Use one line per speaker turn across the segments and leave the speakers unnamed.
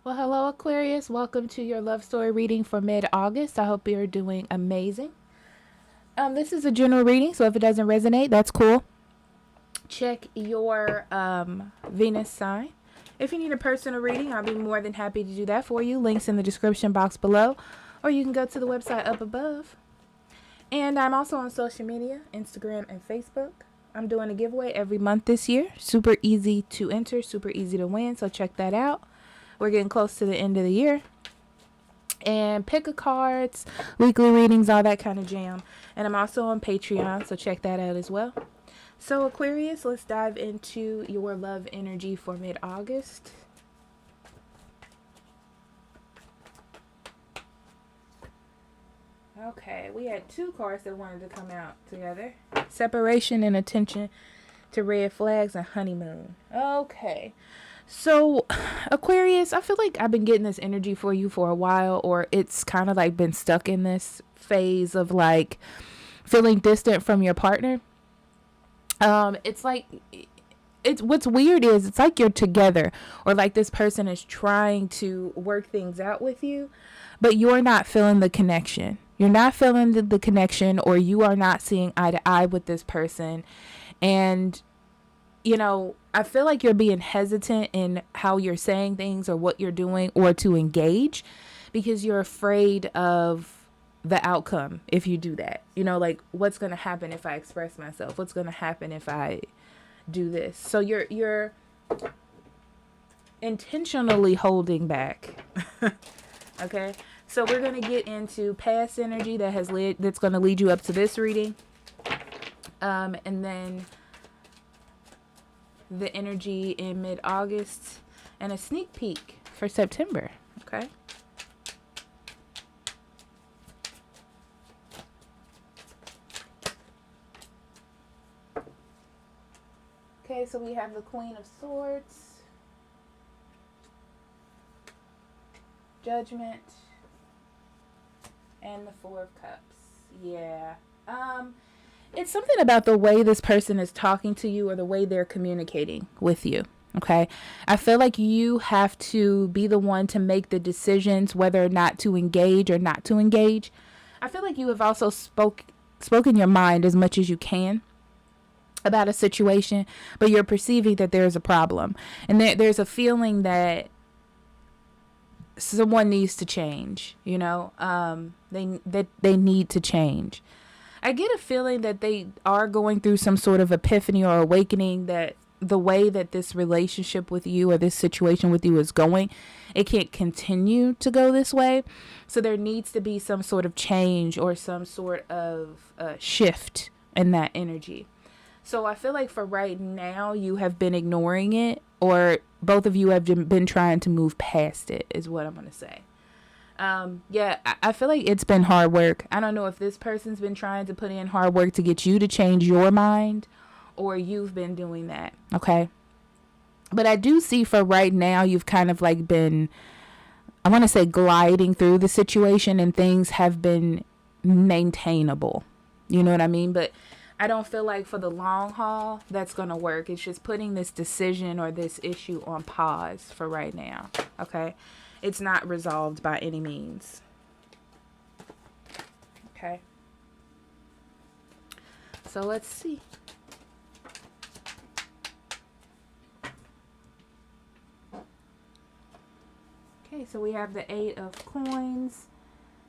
Well, hello, Aquarius. Welcome to your love story reading for mid-August. I hope you're doing amazing. This is a general reading, so if it doesn't resonate, that's cool. Check your Venus sign. If you need a personal reading, I'll be more than happy to do that for you. Links in the description box below, or you can go to the website up above. And I'm also on social media, Instagram and Facebook. I'm doing a giveaway every month this year. Super easy to enter, super easy to win, so check that out. We're getting close to the end of the year. And pick a cards, weekly readings, all that kind of jam. And I'm also on Patreon, so check that out as well. So Aquarius, let's dive into your love energy for mid-August. Okay, we had two cards that wanted to come out together. Separation and attention to red flags and honeymoon. Okay. So, Aquarius, I feel like I've been getting this energy for you for a while, or it's kind of like been stuck in this phase of like feeling distant from your partner. It's like, it's what's weird is it's like you're together, or like this person is trying to work things out with you, but you're not feeling the connection. You're not feeling the connection, or you are not seeing eye to eye with this person. And you know, I feel like you're being hesitant in how you're saying things or what you're doing or to engage because you're afraid of the outcome if you do that. You know, like what's going to happen if I express myself? What's going to happen if I do this? So you're intentionally holding back. Okay? So we're going to get into past energy that's going to lead you up to this reading. And then the energy in mid-August and a sneak peek for September. Okay. Okay, so we have the Queen of Swords, Judgment, and the Four of Cups. Yeah. It's something about the way this person is talking to you or the way they're communicating with you. Okay. I feel like you have to be the one to make the decisions whether or not to engage or not to engage. I feel like you have also spoken your mind as much as you can about a situation, but you're perceiving that there's a problem. And there's a feeling that someone needs to change, you know, they need to change. I get a feeling that they are going through some sort of epiphany or awakening that the way that this relationship with you or this situation with you is going, it can't continue to go this way. So there needs to be some sort of change or some sort of shift in that energy. So I feel like for right now, you have been ignoring it, or both of you have been trying to move past it, is what I'm going to say. Yeah, I feel like it's been hard work. I don't know if this person's been trying to put in hard work to get you to change your mind, or you've been doing that. Okay. But I do see for right now, you've kind of like been, I want to say, gliding through the situation, and things have been maintainable. You know what I mean? But I don't feel like for the long haul that's going to work. It's just putting this decision or this issue on pause for right now. Okay. It's not resolved by any means. Okay. So let's see. Okay, so we have the 8 of Coins,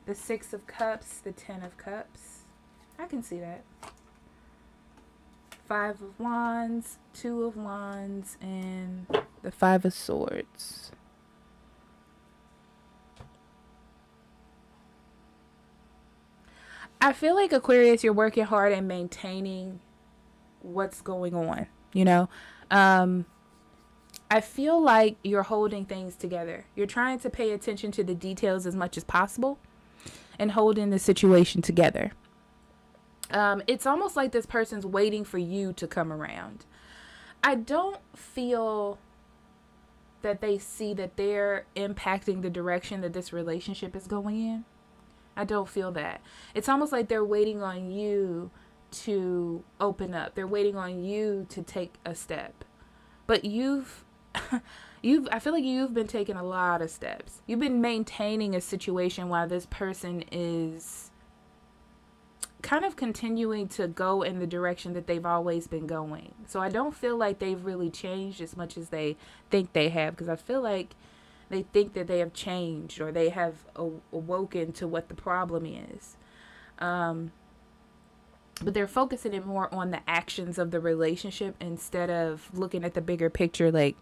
the 6 of Cups, the 10 of Cups. I can see that. 5 of Wands, 2 of Wands, and the 5 of Swords. I feel like Aquarius, you're working hard and maintaining what's going on, you know. I feel like you're holding things together. You're trying to pay attention to the details as much as possible and holding the situation together. It's almost like this person's waiting for you to come around. I don't feel that they see that they're impacting the direction that this relationship is going in. I don't feel that. It's almost like they're waiting on you to open up. They're waiting on you to take a step. But you've I feel like you've been taking a lot of steps. You've been maintaining a situation while this person is kind of continuing to go in the direction that they've always been going. So I don't feel like they've really changed as much as they think they have, because I feel like they think that they have changed, or they have awoken to what the problem is. But they're focusing it more on the actions of the relationship instead of looking at the bigger picture. Like,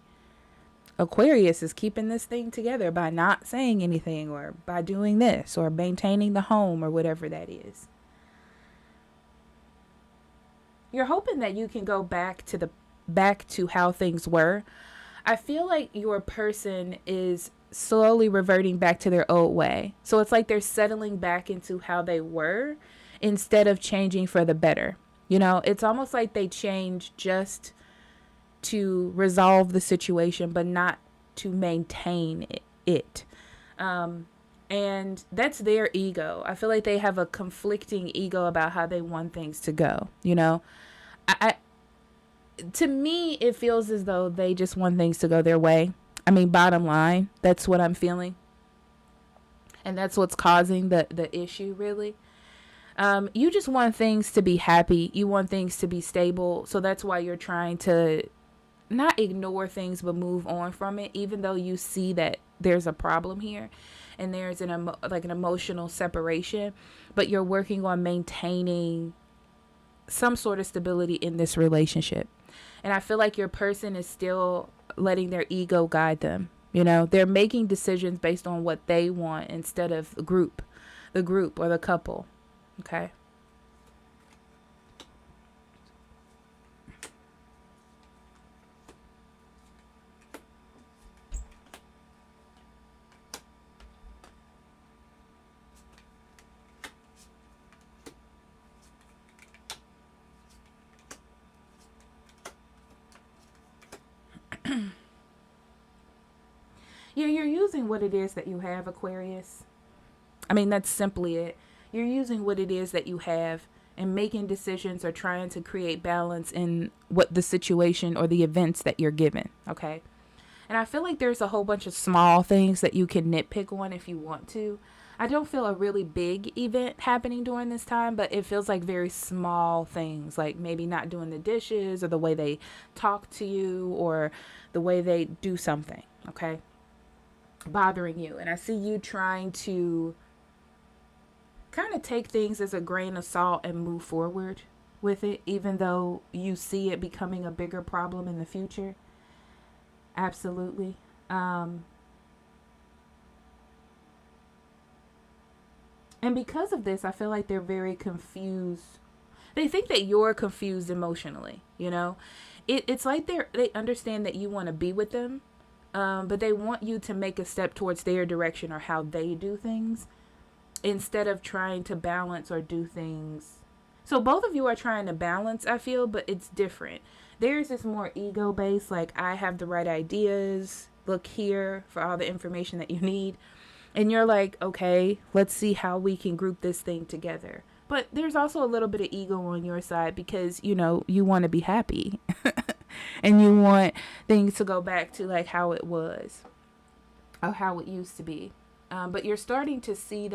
Aquarius is keeping this thing together by not saying anything, or by doing this, or maintaining the home, or whatever that is. You're hoping that you can go back to how things were. I feel like your person is slowly reverting back to their old way. So it's like they're settling back into how they were instead of changing for the better. You know, it's almost like they changed just to resolve the situation, but not to maintain it. And that's their ego. I feel like they have a conflicting ego about how they want things to go. You know, to me, it feels as though they just want things to go their way. I mean, bottom line, that's what I'm feeling. And that's what's causing the issue, really. You just want things to be happy. You want things to be stable. So that's why you're trying to not ignore things, but move on from it, even though you see that there's a problem here and there's an emotional separation. But you're working on maintaining some sort of stability in this relationship. And I feel like your person is still letting their ego guide them. You know, they're making decisions based on what they want instead of the group or the couple. Okay. Yeah, you're using what it is that you have, Aquarius. I mean, that's simply it. You're using what it is that you have and making decisions or trying to create balance in what the situation or the events that you're given. Okay. And I feel like there's a whole bunch of small things that you can nitpick on if you want to. I don't feel a really big event happening during this time, but it feels like very small things, like maybe not doing the dishes, or the way they talk to you, or the way they do something. Okay. Bothering you. And I see you trying to kind of take things as a grain of salt and move forward with it, even though you see it becoming a bigger problem in the future. Absolutely. And because of this, I feel like they're very confused. They think that you're confused emotionally, you know? It's like they understand that you want to be with them, but they want you to make a step towards their direction or how they do things, instead of trying to balance or do things. So both of you are trying to balance, I feel, but it's different. Theirs is more ego based, like, I have the right ideas, look here for all the information that you need. And you're like, okay, let's see how we can group this thing together. But there's also a little bit of ego on your side, because, you know, you want to be happy and you want things to go back to like how it was or how it used to be. But you're starting to see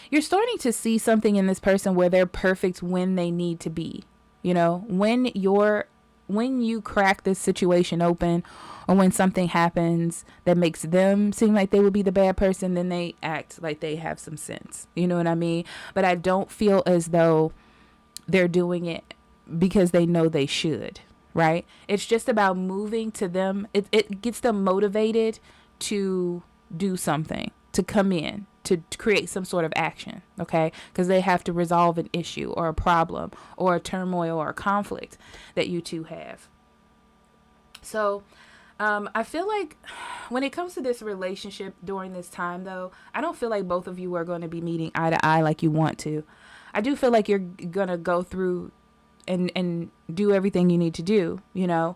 you're starting to see something in this person where they're perfect when they need to be. You know, when you crack this situation open, or when something happens that makes them seem like they would be the bad person, then they act like they have some sense. You know what I mean? But I don't feel as though they're doing it because they know they should, right? It's just about moving to them. It gets them motivated to do something, to come in, to create some sort of action, okay? Because they have to resolve an issue or a problem or a turmoil or a conflict that you two have. So I feel like when it comes to this relationship during this time, though, I don't feel like both of you are going to be meeting eye to eye like you want to. I do feel like you're going to go through and do everything you need to do, you know,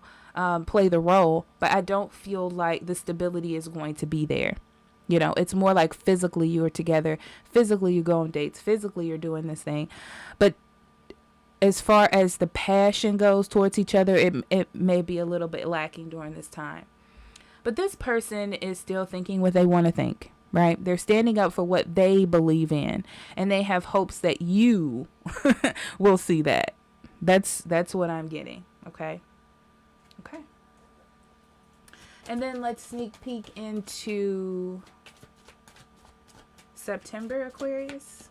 play the role, but I don't feel like the stability is going to be there. You know, it's more like physically you're together, physically you go on dates, physically you're doing this thing. But as far as the passion goes towards each other, it may be a little bit lacking during this time. But this person is still thinking what they want to think, right? They're standing up for what they believe in, and they have hopes that you will see that. That's what I'm getting, okay? Okay. And then let's sneak peek into September, Aquarius.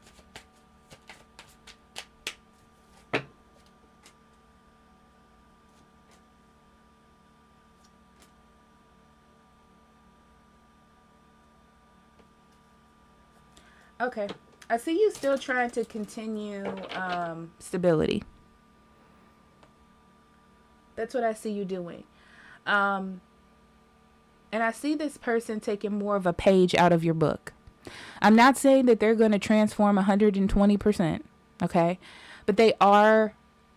Okay. I see you still trying to continue stability. That's what I see you doing. And I see this person taking more of a page out of your book. I'm not saying that they're going to transform 120%, okay? But they are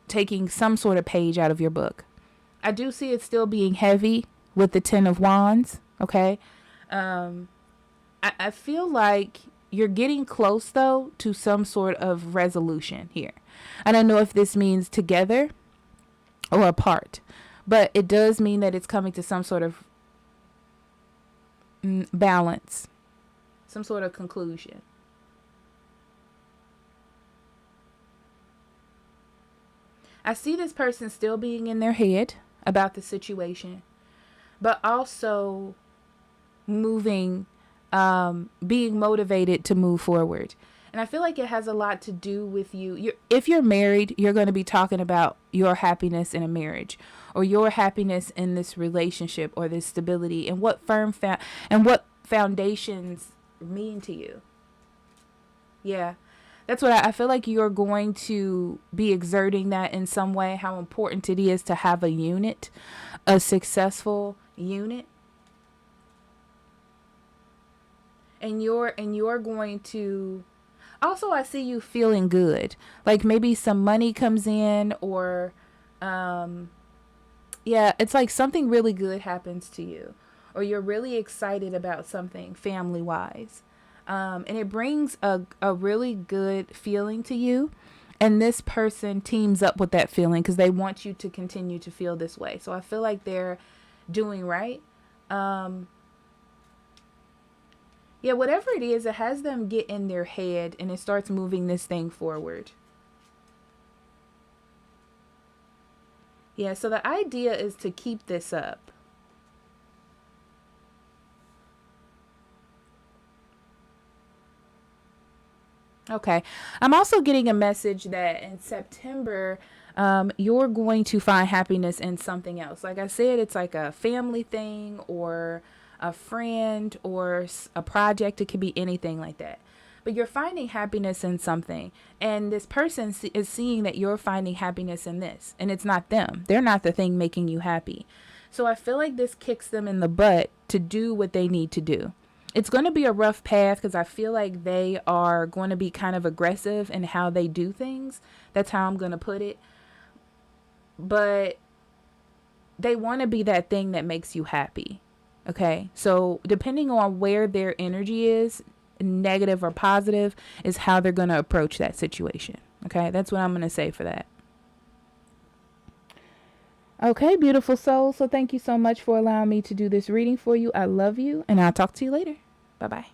taking some sort of page out of your book. I do see it still being heavy with the 10 of Wands, okay? I feel like you're getting close, though, to some sort of resolution here. I don't know if this means together or apart, but it does mean that it's coming to some sort of balance, some sort of conclusion. I see this person still being in their head about the situation, but also moving, being motivated to move forward. And I feel like it has a lot to do with you. If you're married, you're going to be talking about your happiness in a marriage, or your happiness in this relationship, or this stability, and what and what foundations mean to you. Yeah, that's what I feel like you're going to be exerting that in some way, how important it is to have a unit, a successful unit. And you're going to also, I see you feeling good. Like maybe some money comes in, or it's like something really good happens to you, or you're really excited about something family wise. And it brings a really good feeling to you. And this person teams up with that feeling because they want you to continue to feel this way. So I feel like they're doing right. Whatever it is, it has them get in their head and it starts moving this thing forward. Yeah, so the idea is to keep this up. Okay. I'm also getting a message that in September, you're going to find happiness in something else. Like I said, it's like a family thing, or a friend, or a project. It could be anything like that. But you're finding happiness in something. And this person is seeing that you're finding happiness in this. And it's not them. They're not the thing making you happy. So I feel like this kicks them in the butt to do what they need to do. It's going to be a rough path because I feel like they are going to be kind of aggressive in how they do things. That's how I'm going to put it. But they want to be that thing that makes you happy. Okay, so depending on where their energy is, negative or positive, is how they're going to approach that situation. Okay, that's what I'm going to say for that. Okay, beautiful soul. So thank you so much for allowing me to do this reading for you. I love you, and I'll talk to you later. Bye-bye.